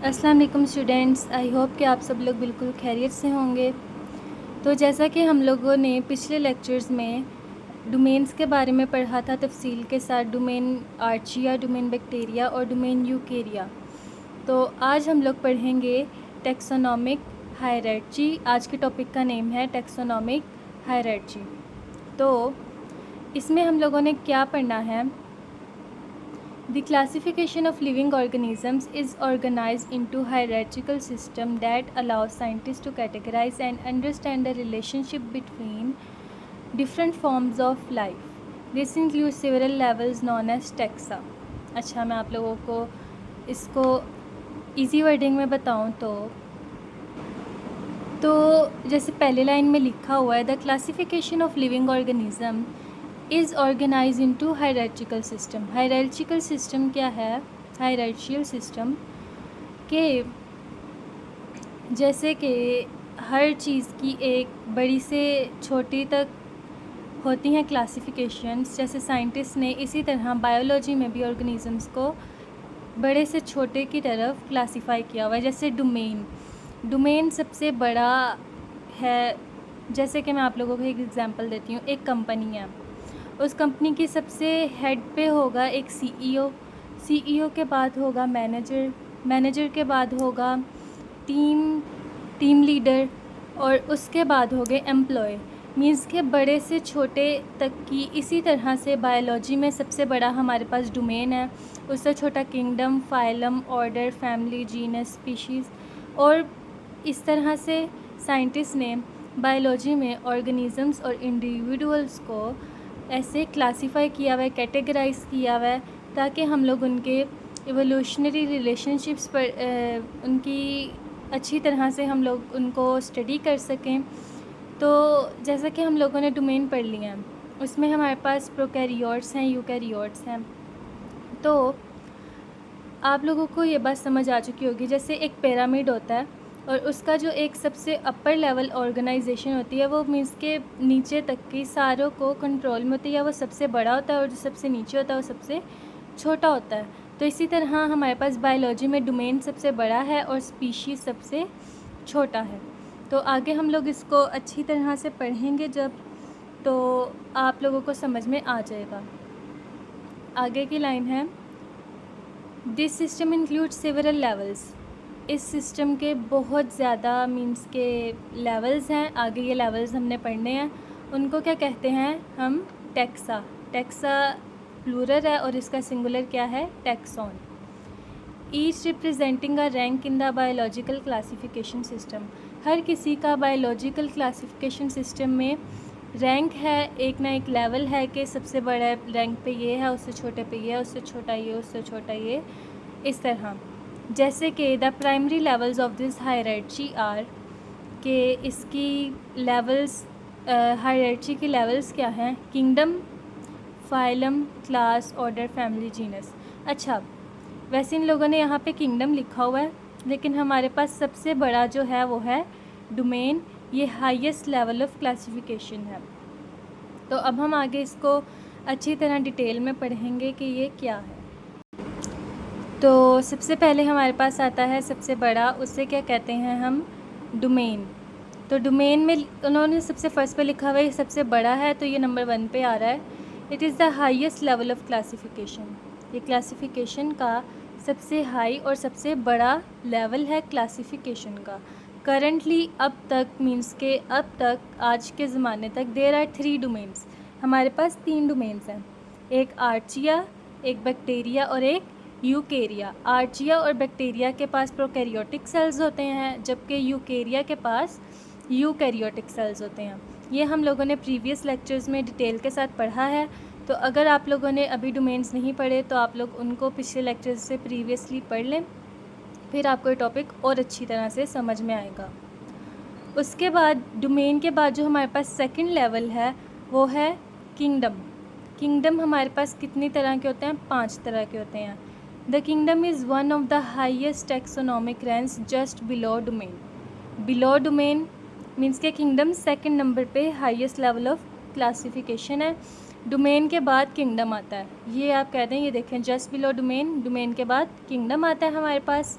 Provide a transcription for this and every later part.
अस्सलाम वालेकुम students, I hope कि आप सब लोग बिल्कुल खैरियत से होंगे। तो जैसा कि हम लोगों ने पिछले लेक्चर्स में डोमेन्स के बारे में पढ़ा था तफसील के साथ, डोमेन आर्चिया, डोमेन बैक्टीरिया और डोमेन यूकेरिया। तो आज हम लोग पढ़ेंगे टैक्सोनॉमिक हायरार्ची। आज के टॉपिक का नेम है टैक्सोनॉमिक हायरार्ची। तो इसमें हम लोगों ने क्या पढ़ना है? The classification of living organisms is organized into hierarchical system that allows scientists to categorize and understand the relationship between different forms of life. This includes several levels known as taxa. अच्छा, मैं आप लोगों को इसको easy wording में बताऊं तो जैसे पहले लाइन में लिखा हुआ है, the classification of living organism is organise into hierarchical system. Hierarchical system क्या है? हायरार्चिकल सिस्टम के जैसे कि हर चीज़ की एक बड़ी से छोटी तक होती हैं क्लासिफिकेशंस, जैसे साइंटिस्ट ने इसी तरह बायोलॉजी में भी ऑर्गेनिजम्स को बड़े से छोटे की तरफ क्लासिफाई किया हुआ है। जैसे डोमेन सबसे बड़ा है। जैसे कि मैं आप लोगों को एक एग्जांपल देती हूँ। एक कंपनी है, उस कंपनी की सबसे हेड पे होगा एक सीईओ के बाद होगा मैनेजर के बाद होगा टीम लीडर और उसके बाद हो गए एम्प्लॉय। मीन्स के बड़े से छोटे तक की। इसी तरह से बायोलॉजी में सबसे बड़ा हमारे पास डोमेन है, उससे छोटा kingdom, phylum, order, family, genus, species. और इस तरह से साइंटिस्ट ने बायोलॉजी में ऑर्गेनिजम्स और इंडिविजुअल्स को ऐसे क्लासीफाई किया हुआ है, कैटेगराइज किया हुआ है, ताकि हम लोग उनके एवोल्यूशनरी रिलेशनशिप्स पर उनकी अच्छी तरह से हम लोग उनको स्टडी कर सकें। तो जैसा कि हम लोगों ने डोमेन पढ़ लिए हैं, उसमें हमारे पास प्रोकैरियोट्स हैं, यूकैरियोट्स हैं। तो आप लोगों को ये बात समझ आ चुकी होगी, जैसे एक पिरामिड होता है और उसका जो एक सबसे अपर लेवल ऑर्गेनाइजेशन होती है, वो मीन्स के नीचे तक की सारों को कंट्रोल में होती है, वो सबसे बड़ा होता है, और जो सबसे नीचे होता है वो सबसे छोटा होता है। तो इसी तरह हमारे पास बायोलॉजी में डोमेन सबसे बड़ा है और स्पीशीज़ सबसे छोटा है। तो आगे हम लोग इसको अच्छी तरह से पढ़ेंगे जब, तो आप लोगों को समझ में आ जाएगा। आगे की लाइन है, this system include several levels. इस सिस्टम के बहुत ज़्यादा मीन्स के लेवल्स हैं। आगे ये लेवल्स हमने पढ़ने हैं। उनको क्या कहते हैं हम? टैक्सा प्लूरल है और इसका सिंगुलर क्या है? Taxon. Each representing a rank in the biological classification system. हर किसी का बायोलॉजिकल क्लासिफिकेशन सिस्टम में रैंक है, एक ना एक लेवल है कि सबसे बड़ा रैंक पे ये है, उससे छोटे पे ये है, उससे छोटा ये, उससे छोटा ये, इस तरह। जैसे कि the primary levels of this hierarchy are, के इसकी लेवल्स, हायरार्ची के लेवल्स क्या हैं? Kingdom, phylum, class, order, family, genus. अच्छा, वैसे इन लोगों ने यहाँ पे किंगडम लिखा हुआ है, लेकिन हमारे पास सबसे बड़ा जो है वो है डोमेन। ये हाईएस्ट लेवल ऑफ क्लासिफिकेशन है। तो अब हम आगे इसको अच्छी तरह डिटेल में पढ़ेंगे कि ये क्या है। तो सबसे पहले हमारे पास आता है सबसे बड़ा, उससे क्या कहते हैं हम? डोमेन। तो डोमेन में उन्होंने सबसे फर्स्ट पे लिखा हुआ है सबसे बड़ा है, तो ये नंबर 1 पे आ रहा है। It is the highest level of classification. ये क्लासिफिकेशन का सबसे हाई और सबसे बड़ा लेवल है क्लासिफिकेशन का। करंटली अब तक, मीन्स के अब तक, आज के ज़माने तक, देयर आर 3 डोमेन्स। हमारे पास 3 डोमेन्स हैं, एक आर्चिया, एक बैक्टीरिया और एक यूकेरिया। आर्चिया और बैक्टीरिया के पास प्रोकैरियोटिक सेल्स होते हैं, जबकि यूकेरिया के पास यूकैरियोटिक सेल्स होते हैं। ये हम लोगों ने प्रीवियस लेक्चर्स में डिटेल के साथ पढ़ा है। तो अगर आप लोगों ने अभी डोमेन्स नहीं पढ़े तो आप लोग उनको पिछले लेक्चर्स से प्रीवियसली पढ़ लें, फिर आपको ये टॉपिक और अच्छी तरह से समझ में आएगा। उसके बाद डोमेन के बाद जो हमारे पास सेकंड लेवल है वो है किंगडम। किंगडम हमारे पास कितनी तरह के होते हैं? 5 तरह के होते हैं। The kingdom is one of the highest taxonomic ranks just below domain. Below domain means के किंगडम सेकंड नंबर पे हाईएस्ट लेवल ऑफ क्लासिफिकेशन है। डोमेन के बाद किंगडम आता है। ये आप कहते हैं, ये देखें, जस्ट बिलो डोमेन, डोमेन के बाद किंगडम आता है हमारे पास।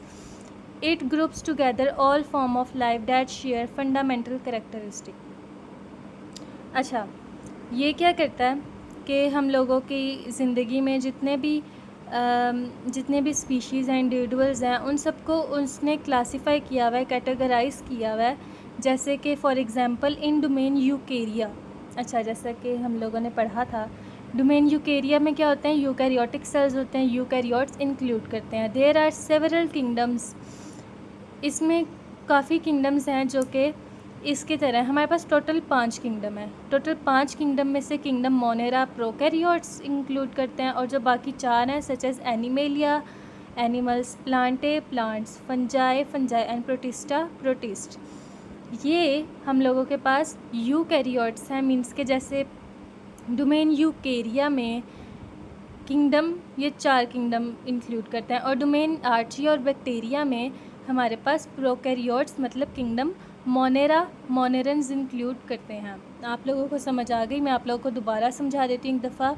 It groups together all form of life that share fundamental characteristic. अच्छा, ये क्या करता है कि हम लोगों की ज़िंदगी में जितने भी स्पीशीज़ हैं, इंडिविजुअल्स हैं, उन सबको उसने क्लासीफाई किया हुआ है, कैटेगराइज किया हुआ है। जैसे कि for example in domain Eukarya. अच्छा, जैसा कि हम लोगों ने पढ़ा था, डोमेन यूकेरिया में क्या होते हैं, यूकैरियोटिक सेल्स होते हैं, यूकैरियोट्स इंक्लूड करते हैं। देयर आर सेवरल किंगडम्स, इसमें काफ़ी किंगडम्स हैं जो कि इसकी तरह हमारे पास टोटल 5 किंगडम है। टोटल 5 किंगडम में से किंगडम मोनेरा प्रोकैरियोट्स इंक्लूड करते हैं, और जो बाकी 4 हैं such as Animalia animals, Plantae plants, Fungi fungi and Protista protist, ये हम लोगों के पास यूकैरियोट्स हैं। मीन्स के जैसे डोमेन यूकेरिया में किंगडम ये 4 किंगडम इंक्लूड करते हैं, और डोमेन आर्चिया और बैक्टीरिया में हमारे पास प्रोकैरियोट्स मतलब किंगडम मोनेरन्स इंक्लूड करते हैं। आप लोगों को समझ आ गई? मैं आप लोगों को दोबारा समझा देती हूँ एक दफ़ा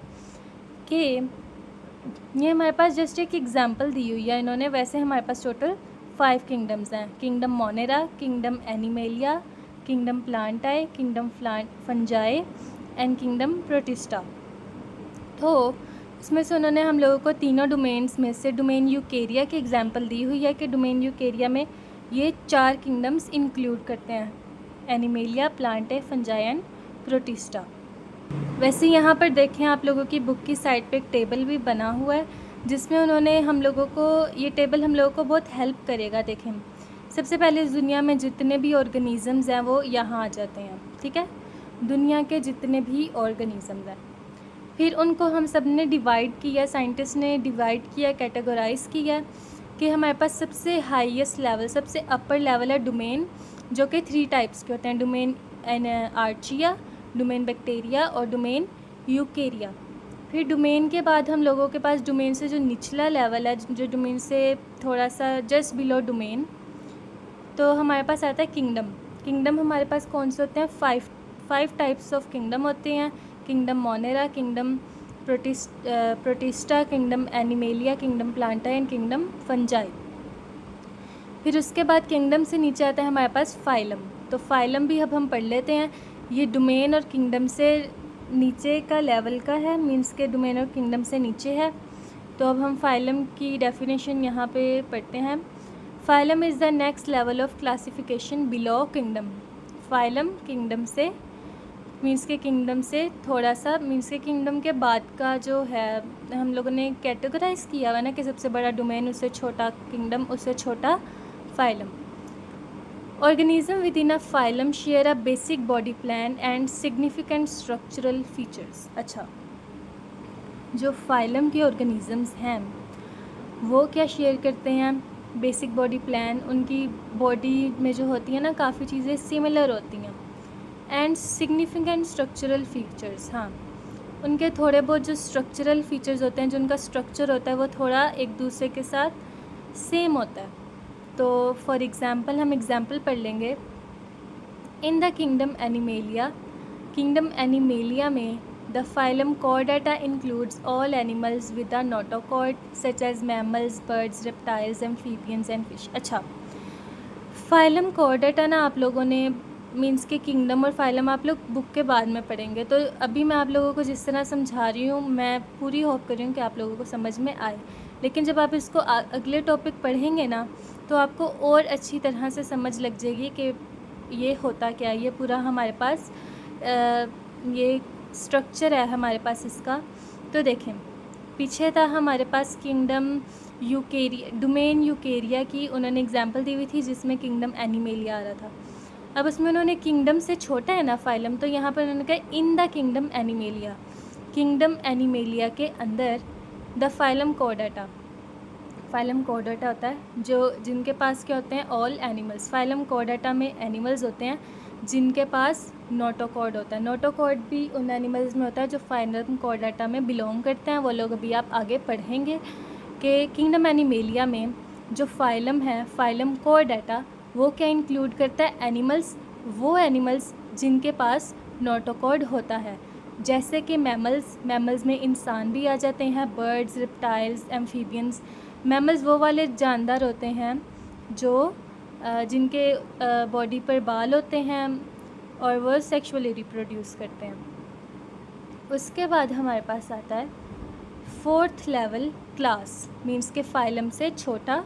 कि ये हमारे पास जस्ट एक एग्जांपल दी हुई है इन्होंने। वैसे हमारे पास टोटल 5 किंगडम्स हैं, kingdom Monera, kingdom animalia, kingdom प्लांटाई, kingdom fungi and kingdom protista. तो इसमें से उन्होंने हम लोगों को तीनों डोमेन्स में से डोमेन यूकेरिया की एग्जांपल दी हुई है कि डोमेन यूकेरिया में ये 4 किंगडम्स इंक्लूड करते हैं, animalia, Plantae, fungi and protista. वैसे यहाँ पर देखें, आप लोगों की बुक की साइड पे एक टेबल भी बना हुआ है जिसमें उन्होंने हम लोगों को, ये टेबल हम लोगों को बहुत हेल्प करेगा। देखें, सबसे पहले दुनिया में जितने भी ऑर्गेनिज़म्स हैं वो यहाँ आ जाते हैं, ठीक है, दुनिया के जितने भी ऑर्गेनिज़म्स हैं। फिर उनको हम सब ने डिवाइड किया, साइंटिस्ट ने डिवाइड किया, कैटेगराइज़ किया कि हमारे पास सबसे हाईएस्ट लेवल, सबसे अपर लेवल है डोमेन, जो कि 3 टाइप्स के होते हैं, डोमेन आर्चिया, डोमेन बैक्टीरिया और डोमेन यूकेरिया। फिर डोमेन के बाद हम लोगों के पास डोमेन से जो निचला लेवल है, जो डोमेन से थोड़ा सा जस्ट बिलो डोमेन, तो हमारे पास आता है किंगडम। किंगडम हमारे पास कौन से होते हैं? 5 टाइप्स ऑफ किंगडम होते हैं, kingdom Monera, kingdom protista, kingdom animalia, kingdom Plantae and kingdom fungi. फिर उसके बाद किंगडम से नीचे आता है हमारे पास फाइलम। तो फाइलम भी अब हम पढ़ लेते हैं। ये डोमेन और किंगडम से नीचे का लेवल का है, मीन्स के डोमेन और किंगडम से नीचे है। तो अब हम फाइलम की डेफिनेशन यहाँ पे पढ़ते हैं। Phylum is the next level of classification below kingdom. Phylum kingdom से, मीन्स के किंगडम से थोड़ा सा, मीन्स के किंगडम के बाद का जो है हम लोगों ने कैटेगराइज़ किया हुआ ना कि सबसे बड़ा डोमेन, उससे छोटा किंगडम, उससे छोटा phylum. Organism within a phylum share a basic body plan and significant structural features. अच्छा, जो फाइलम के ऑर्गेनिज़म्स हैं वो क्या शेयर करते हैं? बेसिक बॉडी प्लान, उनकी बॉडी में जो होती है ना काफ़ी चीज़ें सिमिलर होती हैं, एंड सिग्निफिकेंट स्ट्रक्चरल फीचर्स। हाँ, उनके थोड़े बहुत जो स्ट्रक्चरल फीचर्स होते हैं, जो उनका स्ट्रक्चर होता है वो थोड़ा एक दूसरे के साथ सेम होता है। तो फॉर एग्ज़ाम्पल हम एग्ज़ाम्पल पढ़ लेंगे। In the kingdom animalia, kingdom animalia में the phylum chordata includes all animals with a notochord such as mammals, birds, reptiles, amphibians and fish. अच्छा, फाइलम कॉर्डेटा ना आप लोगों ने, मीन्स के किंगडम और फाइलम आप लोग बुक के बाद में पढ़ेंगे। तो अभी मैं आप लोगों को जिस तरह समझा रही हूँ, मैं पूरी होप कर रही हूँ कि आप लोगों को समझ में आए। लेकिन जब आप इसको अगले टॉपिक पढ़ेंगे ना तो आपको और अच्छी तरह से समझ लग जाएगी कि ये होता क्या है। ये पूरा हमारे पास ये स्ट्रक्चर है हमारे पास इसका। तो देखें, पीछे था हमारे पास किंगडम यूकेरिया, डोमेन यूकेरिया की उन्होंने एग्जांपल दी हुई थी जिसमें किंगडम एनिमेलिया आ रहा था। अब उसमें उन्होंने किंगडम से छोटा है ना फाइलम, तो यहाँ पर उन्होंने कहा इन the kingdom animalia, kingdom animalia के अंदर the phylum Chordata. Phylum Chordata होता है जो जिनके पास क्या होते हैं? All animals. फाइलम कॉर्डेटा में एनिमल्स होते हैं जिनके पास नोटोकॉर्ड होता है। नोटोकॉर्ड भी उन एनिमल्स में होता है जो फाइलम कॉर्डेटा में बिलोंग करते हैं। वो लोग अभी आप आगे पढ़ेंगे कि किंगडम एनिमेलिया में जो फाइलम है, फाइलम कॉर्डेटा, वो क्या इंक्लूड करता है? एनिमल्स, वो एनिमल्स जिनके पास नोटोकॉर्ड होता है, जैसे कि मैमल्स में इंसान भी आ जाते हैं, बर्ड्स, रेप्टाइल्स, एम्फीबियंस। मैमल्स वो वाले जानदार होते हैं जो जिनके बॉडी पर बाल होते हैं और वो सेक्सुअली रिप्रोड्यूस करते हैं। उसके बाद हमारे पास आता है फोर्थ लेवल क्लास, मीन्स के फाइलम से छोटा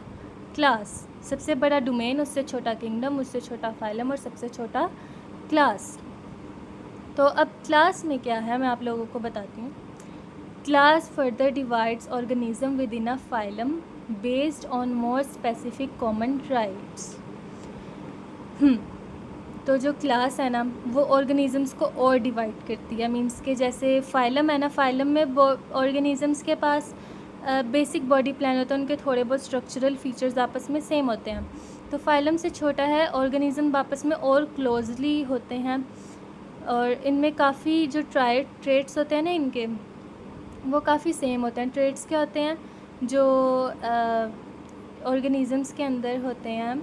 क्लास, सबसे बड़ा डोमेन, उससे छोटा किंगडम, उससे छोटा फाइलम और सबसे छोटा क्लास। तो अब क्लास में क्या है मैं आप लोगों को बताती हूँ। Class further divides organism within a phylum based on more specific common traits. तो जो क्लास है ना वो ऑर्गेनिज़म्स को और डिवाइड करती है, मींस के जैसे फाइलम है ना, फाइलम में ऑर्गेनिज़म्स के पास बेसिक बॉडी प्लान होता है, उनके थोड़े बहुत स्ट्रक्चरल फीचर्स आपस में सेम होते हैं। तो फाइलम से छोटा है, ऑर्गेनिज़म आपस में और क्लोजली होते हैं और इनमें काफ़ी जो ट्रेट्स होते हैं ना इनके, वो काफ़ी सेम होते हैं। ट्रेट्स क्या होते हैं जो ऑर्गेनिज़म्स के अंदर होते हैं,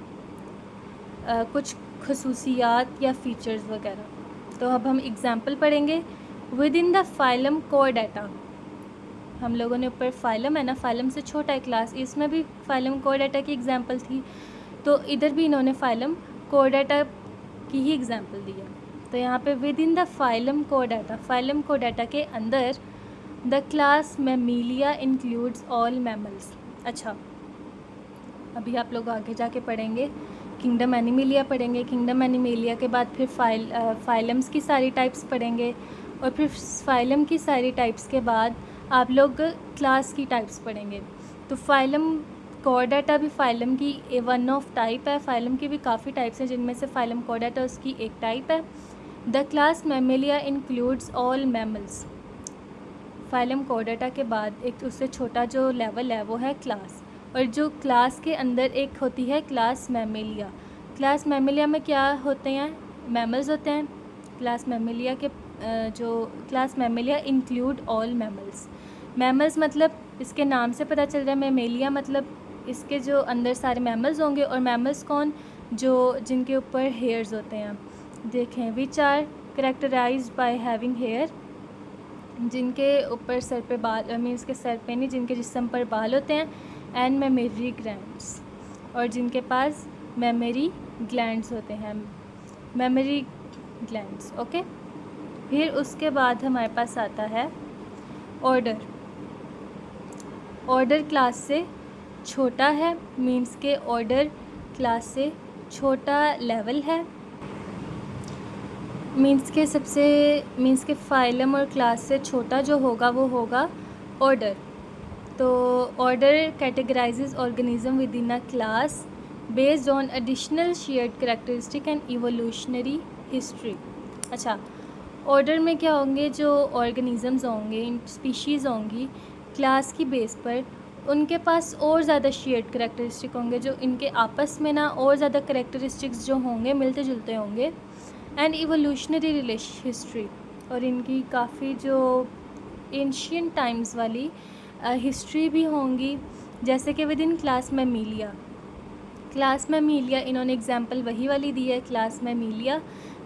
कुछ खसूसियात या फ़ीचर्स वगैरह। तो अब हम एग्ज़ाम्पल पढ़ेंगे। विद इन द फाइलम कोडाटा, हम लोगों ने ऊपर फाइलम है ना, फाइलम से छोटा है क्लास, इसमें भी फाइलम कोडाटा की एग्ज़ाम्पल थी, तो इधर भी इन्होंने फाइलम कोडाटा की ही एग्ज़ाम्पल दी है। तो यहाँ पे विद इन द फाइलम कोडाटा, फाइलम कोडाटा के अंदर the class mammalia includes all mammals. अच्छा, अभी आप लोग आगे जाके पढ़ेंगे किंगडम एनिमेलिया पढ़ेंगे। किंगडम एनिमेलिया के बाद फिर फाइलम्स की सारी टाइप्स पढ़ेंगे और फिर फाइलम की सारी टाइप्स के बाद आप लोग क्लास की टाइप्स पढ़ेंगे। तो फाइलम कोडाटा भी फाइलम की वन ऑफ टाइप है। फाइलम की भी काफ़ी टाइप्स हैं, जिनमें से फाइलम कोडाटा उसकी एक टाइप है। The class mammalia includes all mammals. Phylum कोडाटा के बाद एक उससे छोटा जो लेवल है वो है क्लास, और जो क्लास के अंदर एक होती है क्लास मैमेलिया। क्लास मैमेलिया में क्या होते हैं, मैमल्स होते हैं। क्लास मैमेलिया के जो class Mammalia include all mammals. Mammals मतलब इसके नाम से पता चल रहा है, मैमेलिया मतलब इसके जो अंदर सारे मैमल्स होंगे। और मैमल्स कौन, जो जिनके ऊपर हेयर्स होते हैं। देखें, which are characterized by having hair, जिनके ऊपर सर पे बाल, मीन्स के सर पे नहीं, जिनके जिस्म पर बाल होते हैं। एंड मेमरी ग्लैंड्स, और जिनके पास मेमरी ग्लैंड्स होते हैं, मेमरी ग्लैंड्स। ओके, फिर उसके बाद हमारे पास आता है ऑर्डर। ऑर्डर क्लास से छोटा है, मीन्स के ऑर्डर क्लास से छोटा लेवल है। मीन्स के फाइलम और क्लास से छोटा जो होगा वो होगा ऑर्डर। तो order कैटेगराइजेज organism within a class based on additional shared characteristic and evolutionary history. अच्छा, ऑर्डर में क्या होंगे, जो ऑर्गेनिजम्स होंगे, स्पीशीज़ होंगी क्लास की बेस पर, उनके पास और ज़्यादा शेयर्ड कैरेक्टरिस्टिक होंगे, जो इनके आपस में ना और ज़्यादा कैरेक्टरिस्टिक्स जो होंगे मिलते जुलते होंगे। एंड इवोल्यूशनरी हिस्ट्री, और इनकी काफ़ी जो एंशियंट टाइम्स वाली हिस्ट्री भी होंगी। जैसे कि विद इन क्लास मैमीलिया, क्लास मैमीलिया इन्होंने एग्जांपल वही वाली दी है, क्लास मैमीलिया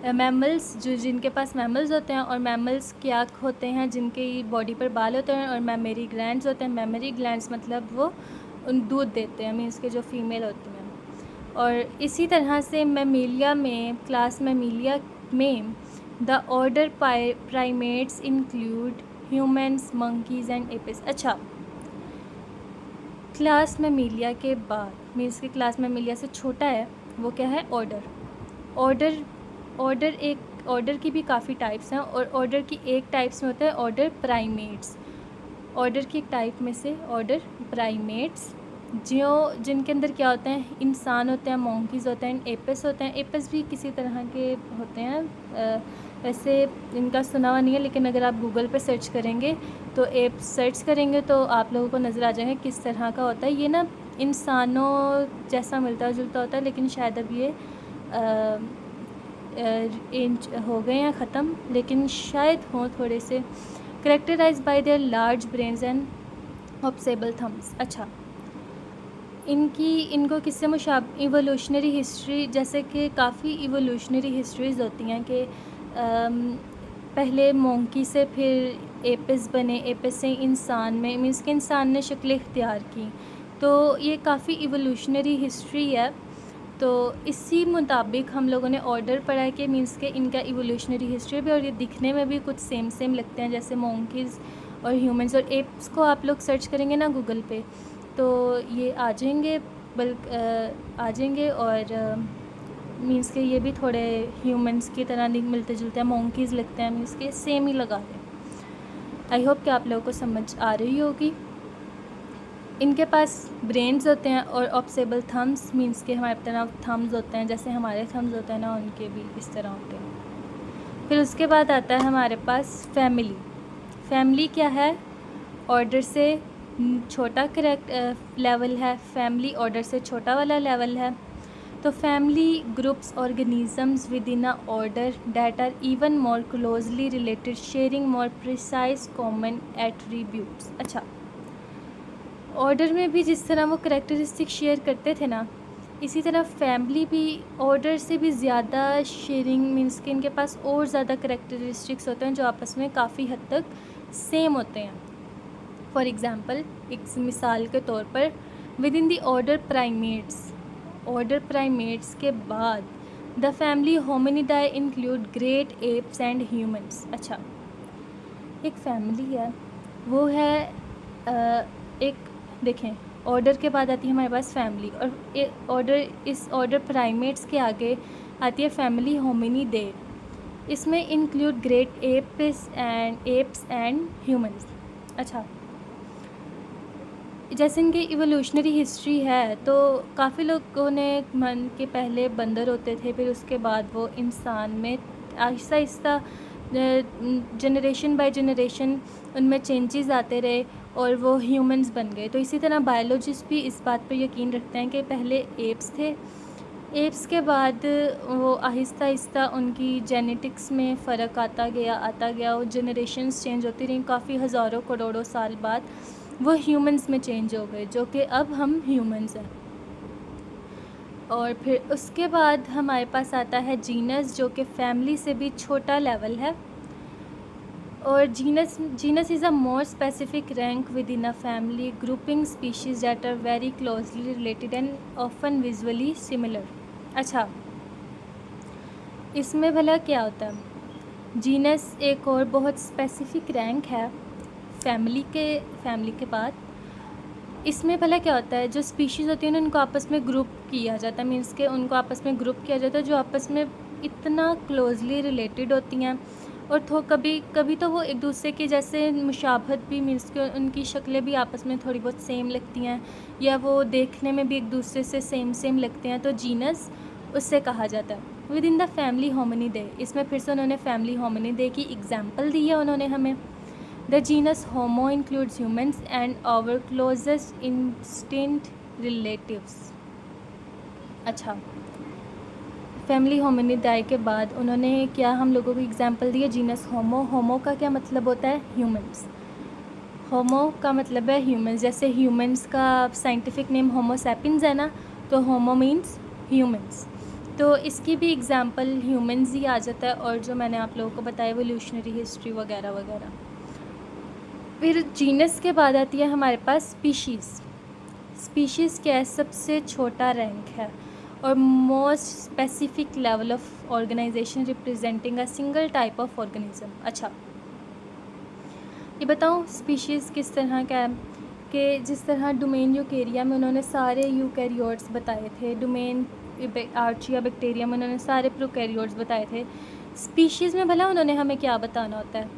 मैमल्स, जो जिनके पास मैमल्स होते हैं। और मैमल्स क्या होते हैं, जिनके बॉडी पर बाल होते हैं और मेमरी ग्लैंड्स होते हैं। मेमरी ग्लैंड्स मतलब वो उन दूध देते हैं, मीन्स के जो फीमेल होती हैं। और इसी तरह से मैमीलिया में, क्लास मैमीलिया में the order primates include humans, monkeys and Apis. अच्छा, क्लास मैमीलिया के बाद, मीन्स के क्लास मैमीलिया से छोटा है, वो क्या है, ऑर्डर। ऑर्डर की भी काफ़ी टाइप्स हैं, और ऑर्डर की एक टाइप्स में होता है ऑर्डर प्राइमेट्स। ऑर्डर की एक टाइप में से ऑर्डर प्राइमेट्स, जिनके अंदर क्या होते हैं, इंसान होते हैं, मंकीज़ होते हैं, एपिस होते हैं। एपिस भी किसी तरह के होते हैं, वैसे इनका सुना हुआ नहीं है, लेकिन अगर आप गूगल पे सर्च करेंगे तो एप सर्च करेंगे तो आप लोगों को नज़र आ जाएगा किस तरह का होता है। ये ना इंसानों जैसा मिलता जुलता होता है, लेकिन शायद अब ये इंच हो गए हैं ख़त्म, लेकिन शायद हों थोड़े से। Characterise by their large brains and opposable thumbs. अच्छा, इनको किससे इवोल्यूशनरी हिस्ट्री, जैसे कि काफ़ी इवोल्यूशनरी हिस्ट्रीज़ होती हैं कि पहले मोंकी से फिर एपिस बने, एपिस से इंसान में, मीन्स के इंसान ने शक्ल इख्तियार की। तो ये काफ़ी इवोल्यूशनरी हिस्ट्री है। तो इसी मुताबिक हम लोगों ने ऑर्डर पढ़ा है कि मीन्स के इनका इवोल्यूशनरी हिस्ट्री भी, और ये दिखने में भी कुछ सेम सेम लगते हैं, जैसे मोंकीज़ और ह्यूमंस और एप्स को आप लोग सर्च करेंगे ना गूगल पे तो ये आ जाएंगे, आ जाएंगे। और मीन्स के ये भी थोड़े ह्यूमंस की तरह मिलते जुलते हैं, मोंकीज़ लगते हैं, मीन्स के सेम ही लगा दें। आई होप कि आप लोगों को समझ आ रही होगी। इनके पास ब्रेन्स होते हैं और ऑप्सेबल थम्स, मीन्स के हमारे तरह थम्स होते हैं, जैसे हमारे थम्स होते हैं ना, उनके भी इस तरह होते हैं। फिर उसके बाद आता है हमारे पास फैमिली। फैमिली क्या है? ऑर्डर से छोटा करेक्ट लेवल है, फैमिली ऑर्डर से छोटा वाला लेवल है। तो family groups organisms within a order that are even more closely related, sharing more precise common attributes. अच्छा, ऑर्डर में भी जिस तरह वो करेक्टरिस्टिक शेयर करते थे ना, इसी तरह फैमिली भी ऑर्डर से भी ज़्यादा शेयरिंग, मीन्स कि इनके पास और ज़्यादा करेक्टरिस्टिक्स होते हैं जो आपस में काफ़ी हद तक सेम होते हैं। फॉर एग्ज़ाम्पल, एक मिसाल के तौर पर, with in the order primates के बाद the family hominidae include great apes and humans. अच्छा, एक फैमिली है, वो है एक, देखें, ऑर्डर के बाद आती है हमारे पास फैमिली, और इस ऑर्डर प्राइमेट्स के आगे आती है फैमिली होमिनिडे। इसमें include great apes and humans. अच्छा, जैसे इनकी इवोल्यूशनरी हिस्ट्री है तो काफ़ी लोगों ने मन के पहले बंदर होते थे, फिर उसके बाद वो इंसान में Aahista Aahista generation by generation उनमें चेंजेस आते रहे और वो ह्यूमंस बन गए। तो इसी तरह बायोलॉजिस्ट भी इस बात पर यकीन रखते हैं कि पहले एप्स थे, एप्स के बाद वो आहिस्ता आहिस्ता उनकी जेनेटिक्स में फ़र्क आता गया, वो जनरेशन्स चेंज होती रहीं, काफ़ी हज़ारों करोड़ों साल बाद वो ह्यूमंस में चेंज हो गए, जो कि अब हम ह्यूमंस हैं। और फिर उसके बाद हमारे पास आता है जीनस, जो कि फैमिली से भी छोटा लेवल है। और genus is a more specific rank within a family grouping species that are very closely related and often visually similar. अच्छा, इसमें भला क्या होता है? जीनस एक और बहुत स्पेसिफिक रैंक है फैमिली के बाद। इसमें भला क्या होता है? जो स्पीशीज़ होती हैं उनको आपस में ग्रुप किया जाता है, मीन्स के उनको आपस में ग्रुप किया जाता है जो आपस में इतना क्लोजली रिलेटेड होती हैं, और तो कभी तो वो एक दूसरे के जैसे मुशाबहत भी, मीन्स के उनकी शक्लें भी आपस में थोड़ी बहुत सेम लगती हैं, या वो देखने में भी एक दूसरे से सेम लगते हैं, तो जीनस उससे कहा जाता है। With in the family hominidae, इसमें फिर से उन्होंने फैमिली होमिनिडे की एग्जाम्पल दी है उन्होंने हमें। The genus homo includes humans and our closest instinct relatives. अच्छा, फैमिली होमिनिडाई के बाद उन्होंने क्या हम लोगों को एग्जांपल दिया? जीनस होमो। होमो का क्या मतलब होता है? ह्यूमंस। होमो का मतलब है ह्यूमंस, जैसे ह्यूमंस का साइंटिफिक नेम होमो सैपियंस है ना, तो होमो मीन्स ह्यूमंस, तो इसकी भी एग्जांपल ह्यूमंस ही आ जाता है। और जो मैंने आप लोगों को बताया एवोल्यूशनरी हिस्ट्री वगैरह वगैरह। फिर जीनस के बाद आती है हमारे पास स्पीशीज़। स्पीशीज़ क्या है? सबसे छोटा रैंक है और most specific level of organisation representing a single type of organism. अच्छा, ये बताऊँ स्पीशीज़ किस तरह का है? कि जिस तरह डोमेन यूकेरिया में उन्होंने सारे यूकैरियोट्स बताए थे, डोमेन आर्चिया बैक्टीरिया में उन्होंने सारे प्रोकैरियोट्स बताए थे, स्पीशीज़ में भला उन्होंने हमें क्या बताना होता है?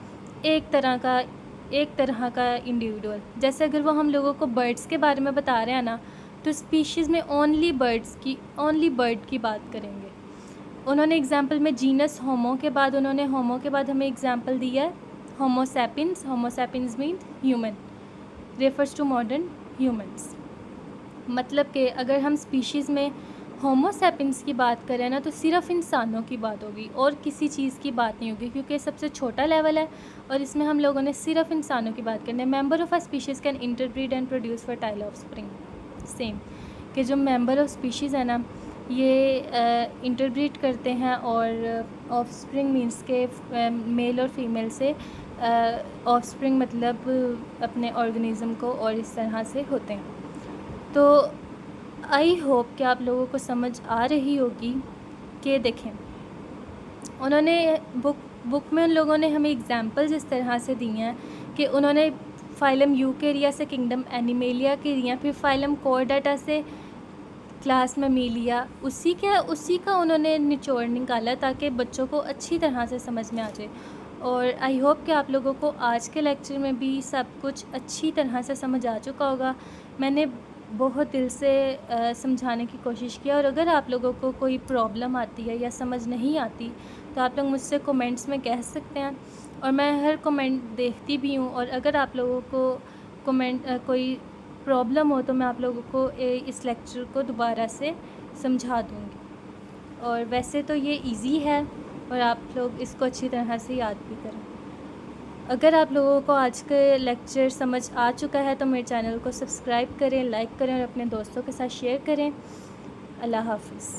एक तरह का इंडिविजुअल। जैसे अगर वो हम लोगों को बर्ड्स के बारे में बता रहे हैं ना, तो स्पीशीज़ में ओनली बर्ड की बात करेंगे। उन्होंने एग्जांपल में जीनस होमो के बाद हमें एग्जांपल दिया है Homo sapiens. Homo sapiens mean human, refers to modern humans. मतलब कि अगर हम स्पीशीज़ में होमो सैपियंस की बात करें ना, तो सिर्फ इंसानों की बात होगी और किसी चीज़ की बात नहीं होगी, क्योंकि सबसे छोटा लेवल है और इसमें हम लोगों ने सिर्फ इंसानों की बात करनी है। Member of a species can interbreed and produce fertile offspring. Same कि जो मेंबर ऑफ स्पीशीज़ है ना, ये इंटरब्रीड करते हैं और ऑफस्प्रिंग मीन्स के मेल और फीमेल से ऑफस्प्रिंग मतलब अपने ऑर्गेनिज़म को, और इस तरह से होते हैं। तो आई होप कि आप लोगों को समझ आ रही होगी कि देखें, उन्होंने बुक में उन लोगों ने हमें एग्जांपल्स इस तरह से दी हैं कि उन्होंने फाइलम यूकेरिया से किंगडम एनिमेलिया की दी हैं, फिर फाइलम कॉर्डेटा से क्लास मेमिलिया, उसी का उन्होंने निचोड़ निकाला ताकि बच्चों को अच्छी तरह से समझ में आ जाए। और आई होप कि आप लोगों को आज के लेक्चर में भी सब कुछ अच्छी तरह से समझ आ चुका होगा। मैंने बहुत दिल से समझाने की कोशिश किया, और अगर आप लोगों को कोई प्रॉब्लम आती है या समझ नहीं आती तो आप लोग मुझसे कमेंट्स में कह सकते हैं, और मैं हर कमेंट देखती भी हूँ। और अगर आप लोगों को कोई प्रॉब्लम हो तो मैं आप लोगों को इस लेक्चर को दोबारा से समझा दूँगी। और वैसे तो ये इजी है और आप लोग इसको अच्छी तरह से याद भी करें। अगर आप लोगों को आज का लेक्चर समझ आ चुका है तो मेरे चैनल को सब्सक्राइब करें, लाइक करें और अपने दोस्तों के साथ शेयर करें। अल्लाह हाफ़िज़।